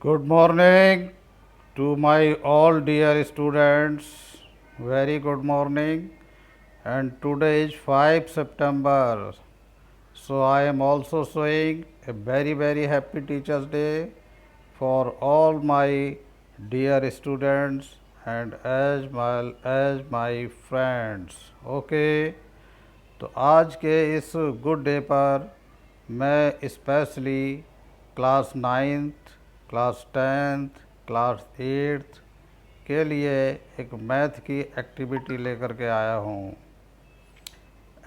Good morning to my all dear students. Very good morning. And today is 5 September. So I am also showing a very happy Teachers Day for all my dear students and as my friends. Okay. तो आज के इस good day पर मैं specially class ninth, class tenth, class eighth के लिए एक math की एक्टिविटी लेकर के आया हूँ।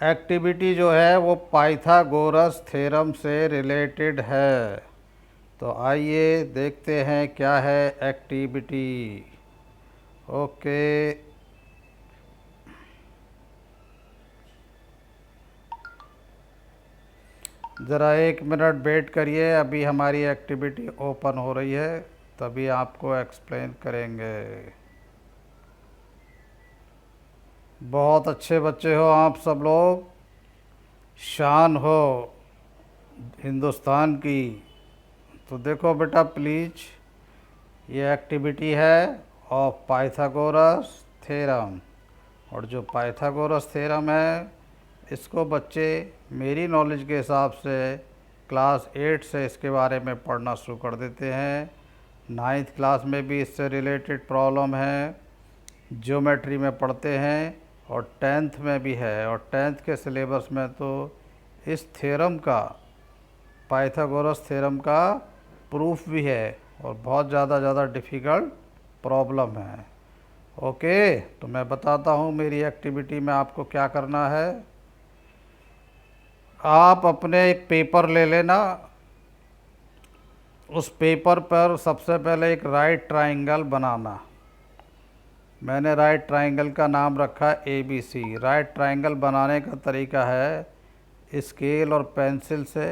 एक्टिविटी जो है वो पाइथागोरस थ्योरम से रिलेटेड है। तो आइए देखते हैं क्या है एक्टिविटी। ओके, ज़रा 1 मिनट वेट करिए, अभी हमारी एक्टिविटी ओपन हो रही है, तभी आपको एक्सप्लेन करेंगे। बहुत अच्छे बच्चे हो आप सब लोग, शान हो हिंदुस्तान की। तो देखो बेटा प्लीज़, ये एक्टिविटी है ऑफ पाइथागोरस थ्योरम। और जो पाइथागोरस थ्योरम है इसको बच्चे मेरी नॉलेज के हिसाब से क्लास 8 से इसके बारे में पढ़ना शुरू कर देते हैं। 9th क्लास में भी इससे रिलेटेड प्रॉब्लम है, ज्योमेट्री में पढ़ते हैं, और 10th में भी है। और 10th के सिलेबस में तो इस थ्योरम का, पाइथागोरस थ्योरम का प्रूफ भी है, और बहुत ज़्यादा डिफ़िकल्ट प्रॉब्लम है। ओके, तो मैं बताता हूँ मेरी एक्टिविटी में आपको क्या करना है। आप अपने एक पेपर ले लेना, उस पेपर पर सबसे पहले एक राइट ट्राइंगल बनाना। मैंने राइट ट्राइंगल का नाम रखा ABC। राइट ट्राइंगल बनाने का तरीका है स्केल और पेंसिल से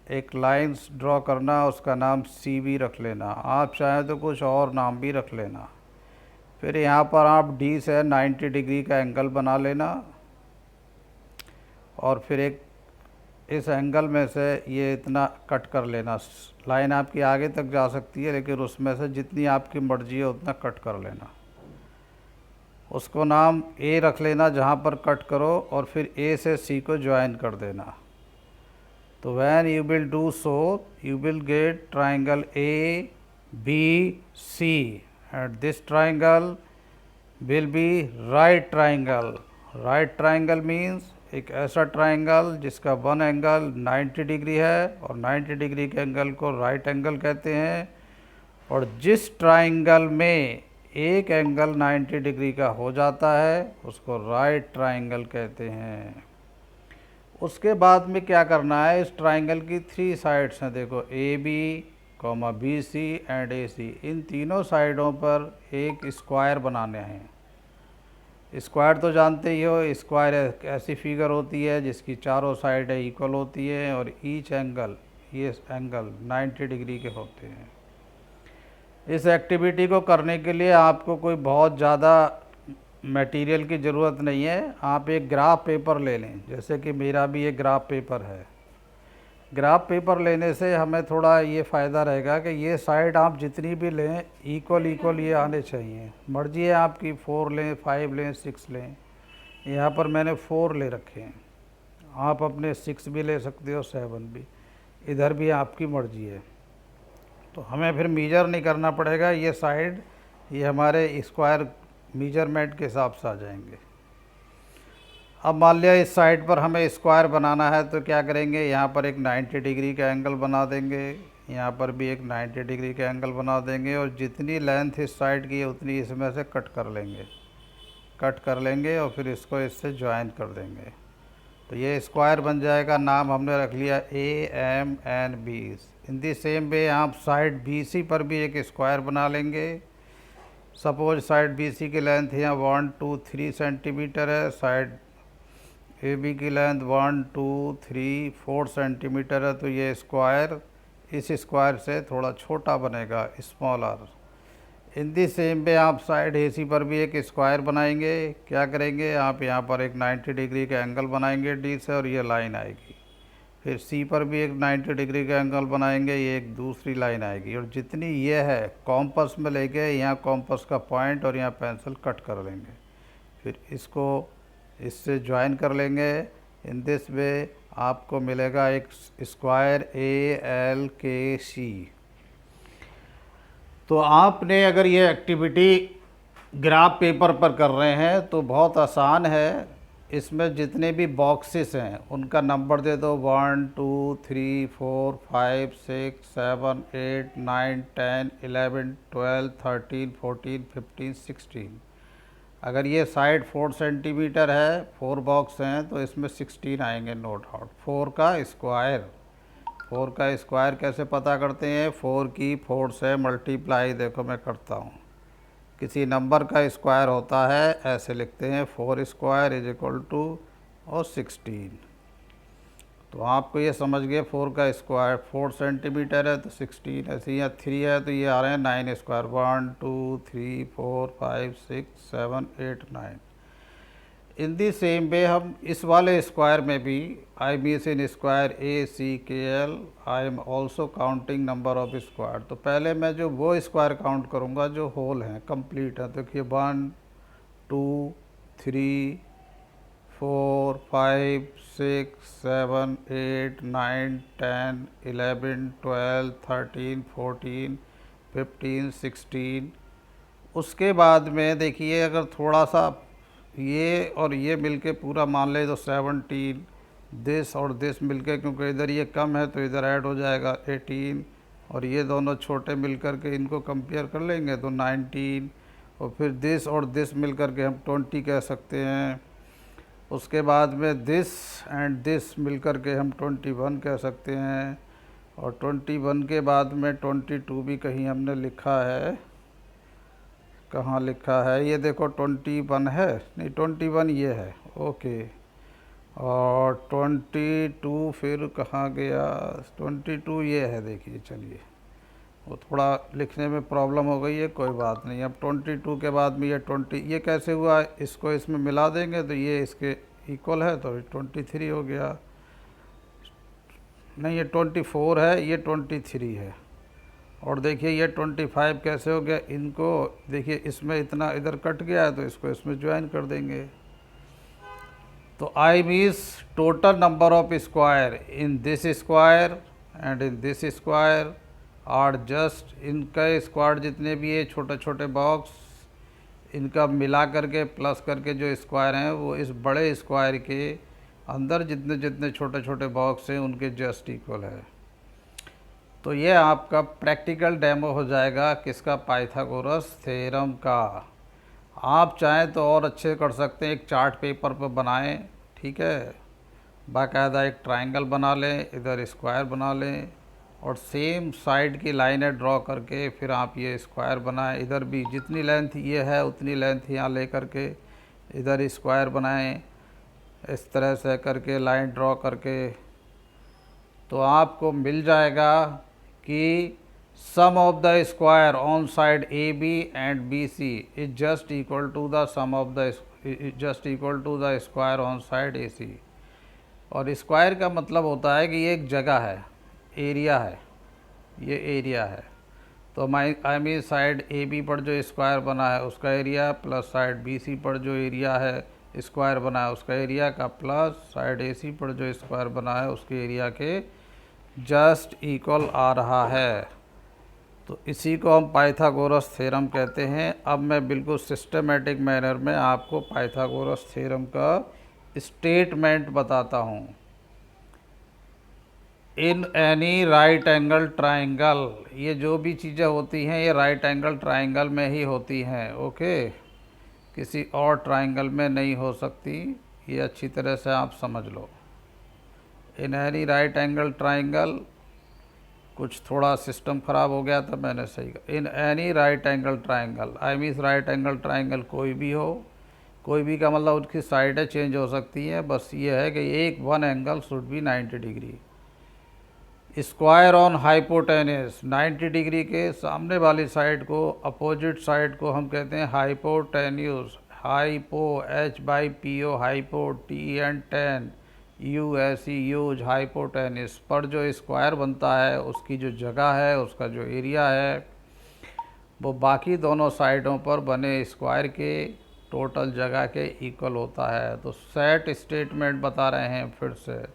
एक लाइंस ड्रॉ करना, उसका नाम CB रख लेना। आप चाहें तो कुछ और नाम भी रख लेना। फिर यहाँ पर आप D से 90 डिग्री का एंगल बना लेना, और फिर एक इस एंगल में से ये इतना कट कर लेना। लाइन आपकी आगे तक जा सकती है, लेकिन उसमें से जितनी आपकी मर्जी है उतना कट कर लेना। उसको नाम A रख लेना जहाँ पर कट करो, और फिर A से C को ज्वाइन कर देना। तो when you will do so you will get triangle ABC, and this triangle will be right triangle. Right triangle means एक ऐसा ट्राइंगल जिसका वन एंगल 90 डिग्री है, और 90 डिग्री के एंगल को राइट एंगल कहते हैं। और जिस ट्राइंगल में एक एंगल 90 डिग्री का हो जाता है उसको राइट ट्राइंगल कहते हैं। उसके बाद में क्या करना है, इस ट्राइंगल की 3 साइड्स हैं, देखो AB, BC एंड AC। इन तीनों साइडों पर एक स्क्वायर बनाने हैं। स्क्वायर तो जानते ही हो, स्क्वायर एक ऐसी फिगर होती है जिसकी चारों साइडें इक्वल होती हैं, और ईच एंगल, ये एंगल 90 डिग्री के होते हैं। इस एक्टिविटी को करने के लिए आपको कोई बहुत ज़्यादा मटेरियल की ज़रूरत नहीं है। आप एक ग्राफ पेपर ले लें, जैसे कि मेरा भी एक ग्राफ पेपर है। ग्राफ पेपर लेने से हमें थोड़ा ये फ़ायदा रहेगा कि ये साइड आप जितनी भी लें इक्वल ये आने चाहिए। मर्जी है आपकी, 4 लें, 5 लें, 6 लें। यहाँ पर मैंने 4 ले रखे हैं, आप अपने 6 भी ले सकते हो, 7 भी, इधर भी आपकी मर्जी है। तो हमें फिर मीजर नहीं करना पड़ेगा, ये साइड ये हमारे स्क्वायर मीजरमेंट के हिसाब से आ जाएंगे। अब मान लिया इस साइड पर हमें स्क्वायर बनाना है, तो क्या करेंगे, यहाँ पर एक 90 डिग्री का एंगल बना देंगे, यहाँ पर भी एक 90 डिग्री का एंगल बना देंगे, और जितनी लेंथ इस साइड की है उतनी इसमें से कट कर लेंगे, और फिर इसको इससे ज्वाइन कर देंगे। तो ये स्क्वायर बन जाएगा। नाम हमने रख लिया AMNB। In the same way आप साइड BC पर भी एक स्क्वायर बना लेंगे। सपोज साइड BC की लेंथ यहाँ 1 2 3 सेंटीमीटर है, साइड AB की लेंथ 1 2 3 4 सेंटीमीटर है। तो ये स्क्वायर इस स्क्वायर से थोड़ा छोटा बनेगा, smaller. In the same way आप साइड AC पर भी एक स्क्वायर बनाएंगे। क्या करेंगे, आप यहाँ पर एक 90 डिग्री का एंगल बनाएंगे D से, और ये लाइन आएगी। फिर सी पर भी एक 90 डिग्री का एंगल बनाएंगे, ये एक दूसरी लाइन आएगी, और जितनी ये है कॉम्पस में लेके यहाँ कॉम्पस का पॉइंट और यहाँ पेंसिल कट कर लेंगे, फिर इसको इससे ज्वाइन कर लेंगे। इन दिस वे आपको मिलेगा एक स्क्वायर ALKC। तो आपने अगर ये एक्टिविटी ग्राफ पेपर पर कर रहे हैं तो बहुत आसान है। इसमें जितने भी बॉक्सेस हैं उनका नंबर दे दो, 1 2 3 4 5 6 7 8 9 10 11 12 13 14 15 16। अगर ये साइड 4 सेंटीमीटर है, 4 बॉक्स हैं, तो इसमें 16 आएंगे नो डाउट। 4 का स्क्वायर कैसे पता करते हैं? 4 की 4 से मल्टीप्लाई, देखो मैं करता हूँ, किसी नंबर का स्क्वायर होता है ऐसे लिखते हैं, 4 स्क्वायर इज इक्वल टू और 16। तो आपको ये समझ गए 4 का स्क्वायर 4 सेंटीमीटर है तो 16, ऐसे यहाँ 3 है तो ये आ रहे हैं 9 square, 1 2 3 4 5 6 7 8 9। In the same way हम इस वाले स्क्वायर में भी, I mean in square ACKL I am also counting number of square. तो पहले मैं जो वो स्क्वायर काउंट करूँगा जो होल हैं, कंप्लीट है। देखिए 1 2 3 4 5 6 7 8 9 10 11 12 13 14 15 16। उसके बाद में देखिए अगर थोड़ा सा ये और ये मिलके पूरा मान ले तो 17, दिस और दिस मिलके, क्योंकि इधर ये कम है तो इधर ऐड हो जाएगा 18, और ये दोनों छोटे मिलकर के इनको कंपेयर कर लेंगे तो 19, और फिर दिस और दिस मिलकर के हम 20 कह सकते हैं। उसके बाद में दिस एंड दिस मिलकर के हम 21 कह सकते हैं, और 21 के बाद में 22 भी कहीं हमने लिखा है, कहाँ लिखा है ये देखो 21 है, नहीं 21 ये है, ओके। और 22 फिर कहाँ गया, 22 ये है, देखिए चलिए वो थोड़ा लिखने में प्रॉब्लम हो गई है, कोई बात नहीं। अब 22 के बाद में ये 20, ये कैसे हुआ, इसको इसमें मिला देंगे तो ये इसके इक्वल है तो 23 हो गया, नहीं ये 24 है, ये 23 है। और देखिए ये 25 कैसे हो गया, इनको देखिए इसमें इतना इधर कट गया है तो इसको इसमें ज्वाइन कर देंगे। तो I means total number of square in this square and in this square are just, इनका स्क्वायर जितने भी है छोटे छोटे बॉक्स, इनका मिला करके प्लस करके जो स्क्वायर हैं वो इस बड़े स्क्वायर के अंदर जितने जितने छोटे छोटे बॉक्स हैं उनके जस्ट इक्वल है। तो ये आपका प्रैक्टिकल डेमो हो जाएगा किसका, पाइथागोरस थ्योरम का। आप चाहें तो और अच्छे कर सकते हैं, एक चार्ट पेपर पर बनाएं, ठीक है, बाकायदा एक ट्रायंगल बना लें, इधर स्क्वायर बना लें, और सेम साइड की लाइनें ड्रॉ करके फिर आप ये स्क्वायर बनाएं। इधर भी जितनी लेंथ ये है उतनी लेंथ यहाँ ले करके इधर स्क्वायर बनाएं, इस तरह से करके लाइन ड्रॉ करके, तो आपको मिल जाएगा कि sum of the square on side AB and BC is just equal to the sum of the square on side AC। और स्क्वायर का मतलब होता है कि ये एक जगह है, एरिया है, ये एरिया है। तो आई मीन साइड AB पर जो स्क्वायर बना है उसका एरिया प्लस साइड BC पर जो एरिया है स्क्वायर बना है उसका एरिया का प्लस साइड AC पर जो स्क्वायर बना है उसके एरिया के जस्ट इक्वल आ रहा है। तो इसी को हम पाइथागोरस थ्योरम कहते हैं। अब मैं बिल्कुल सिस्टमेटिक मैनर में आपको पाइथागोरस थ्योरम का स्टेटमेंट बताता हूँ। इन एनी राइट एंगल ट्राइंगल, ये जो भी चीज़ें होती हैं ये राइट एंगल ट्राइंगल में ही होती हैं, ओके, किसी और ट्राइंगल में नहीं हो सकती, ये अच्छी तरह से आप समझ लो। In any right angle triangle, कुछ थोड़ा सिस्टम ख़राब हो गया था मैंने सही कहा, इन any right angle triangle, I mean right angle triangle कोई भी हो, कोई भी का मतलब उसकी साइडें चेंज हो सकती हैं, बस ये है कि एक one angle should be 90 degree. Square on hypotenuse, 90 degree के सामने वाली साइड को, अपोजिट साइड को हम कहते हैं hypotenuse, hypo H/PO hypo TN10 US use hypotenuse पर जो स्क्वायर बनता है उसकी जो जगह है, उसका जो एरिया है, वो बाकी दोनों साइडों पर बने स्क्वायर के टोटल जगह के इक्वल होता है। तो सेट स्टेटमेंट बता रहे हैं फिर से,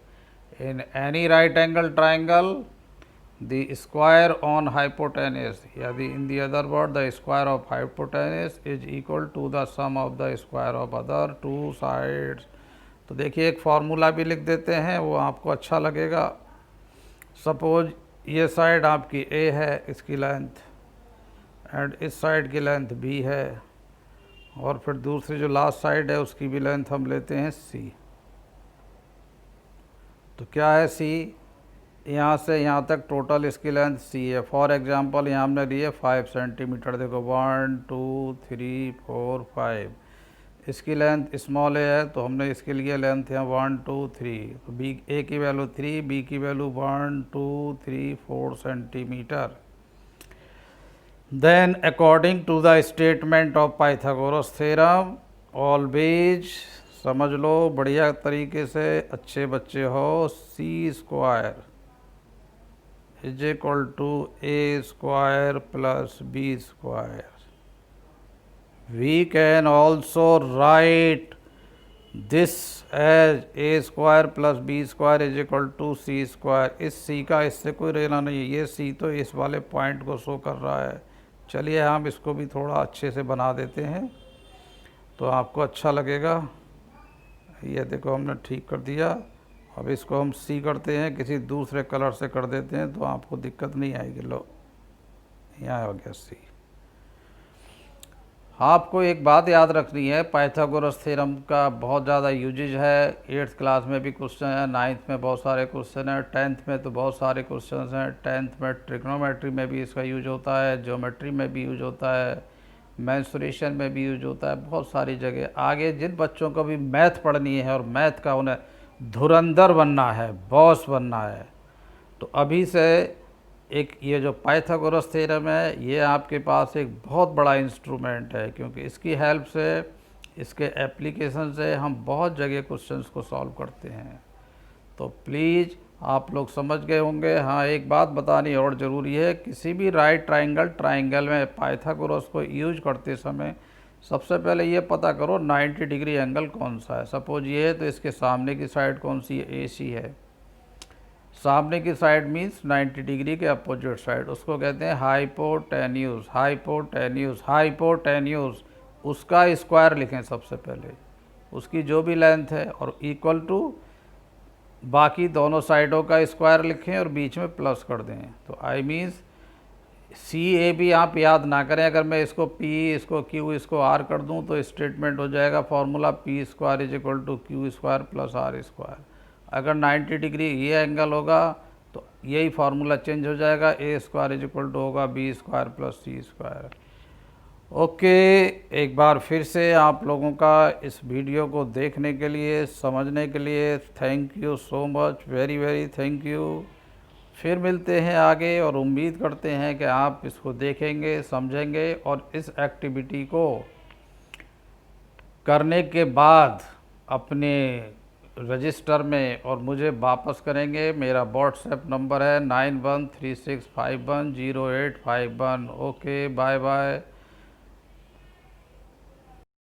in any right angle triangle the square on hypotenuse, यदि in the other word the square of hypotenuse is equal to the sum of the square of other two sides. तो देखिए एक formula भी लिख देते हैं, वो आपको अच्छा लगेगा। सपोज ये साइड आपकी ए है, इसकी लेंथ, एंड इस साइड की लेंथ बी है, और फिर दूसरी जो लास्ट साइड है उसकी भी लेंथ हम लेते हैं सी। तो क्या है सी, यहाँ से यहाँ तक टोटल इसकी लेंथ सी है। फॉर एग्जांपल यहाँ हमने लिए 5 सेंटीमीटर, देखो 1 2 3 4 5, इसकी लेंथ स्मॉल है तो हमने इसके लिए लेंथ है 1 2 3, तो बी ए की वैल्यू 3, बी की value 1 2 3 4 centimetre. Then according to the statement of Pythagoras theorem, always समझ लो बढ़िया तरीके से, अच्छे बच्चे हो, C square is equal to A square plus B square. We can also write this as a square plus b square is equal to c square। इस c का इससे कोई लेना नहीं है, ये c तो इस वाले पॉइंट को शो कर रहा है। चलिए हम इसको भी थोड़ा अच्छे से बना देते हैं तो आपको अच्छा लगेगा। ये देखो हमने ठीक कर दिया। अब इसको हम सी करते हैं, किसी दूसरे कलर से कर देते हैं तो आपको दिक्कत नहीं आएगी। लो यहाँ हो गया सी। आपको एक बात याद रखनी है, पाइथागोरस थ्योरम का बहुत ज़्यादा यूजेज है। 8th क्लास में भी क्वेश्चन है, 9th में बहुत सारे क्वेश्चन हैं, 10th में तो बहुत सारे क्वेश्चन हैं। 10th में ट्रिग्नोमेट्री में भी इसका यूज होता है, ज्योमेट्री में भी यूज होता है, मेंसुरेशन में भी यूज होता है, बहुत सारी जगह। आगे जिन बच्चों को भी मैथ पढ़नी है और मैथ का उन्हें धुरंधर बनना है, बॉस बनना है, तो अभी से एक ये जो पाइथागोरस थ्योरम है ये आपके पास एक बहुत बड़ा इंस्ट्रूमेंट है, क्योंकि इसकी हेल्प से, इसके एप्लीकेशन से हम बहुत जगह क्वेश्चंस को सॉल्व करते हैं। तो प्लीज़ आप लोग समझ गए होंगे। हाँ, एक बात बतानी और ज़रूरी है, किसी भी राइट ट्राइंगल में पाइथागोरस को यूज करते समय सबसे पहले ये पता करो 90 डिग्री एंगल कौन सा है। सपोज ये है तो इसके सामने की साइड कौन सी है, ए सी है। सामने की साइड मीन्स 90 डिग्री के अपोजिट साइड, उसको कहते हैं हाइपोटेन्यूज। हाइपोटेन्यूज हाइपोटेन्यूज उसका स्क्वायर लिखें सबसे पहले, उसकी जो भी लेंथ है, और इक्वल टू बाकी दोनों साइडों का स्क्वायर लिखें और बीच में प्लस कर दें। तो I means C A B आप याद ना करें। अगर मैं इसको पी, इसको क्यू, इसको आर कर दूं तो स्टेटमेंट हो जाएगा formula p square is equal to q square plus r square. अगर 90 डिग्री ये एंगल होगा तो यही फार्मूला चेंज हो जाएगा, ए स्क्वायर इज इक्वल टू होगा बी स्क्वायर प्लस सी स्क्वायर। ओके, एक बार फिर से आप लोगों का इस वीडियो को देखने के लिए, समझने के लिए thank you so much, very very thank you. फिर मिलते हैं आगे, और उम्मीद करते हैं कि आप इसको देखेंगे, समझेंगे, और इस एक्टिविटी को करने के बाद अपने रजिस्टर में और मुझे वापस करेंगे। मेरा व्हाट्सएप नंबर है 9136510851। Okay, bye bye.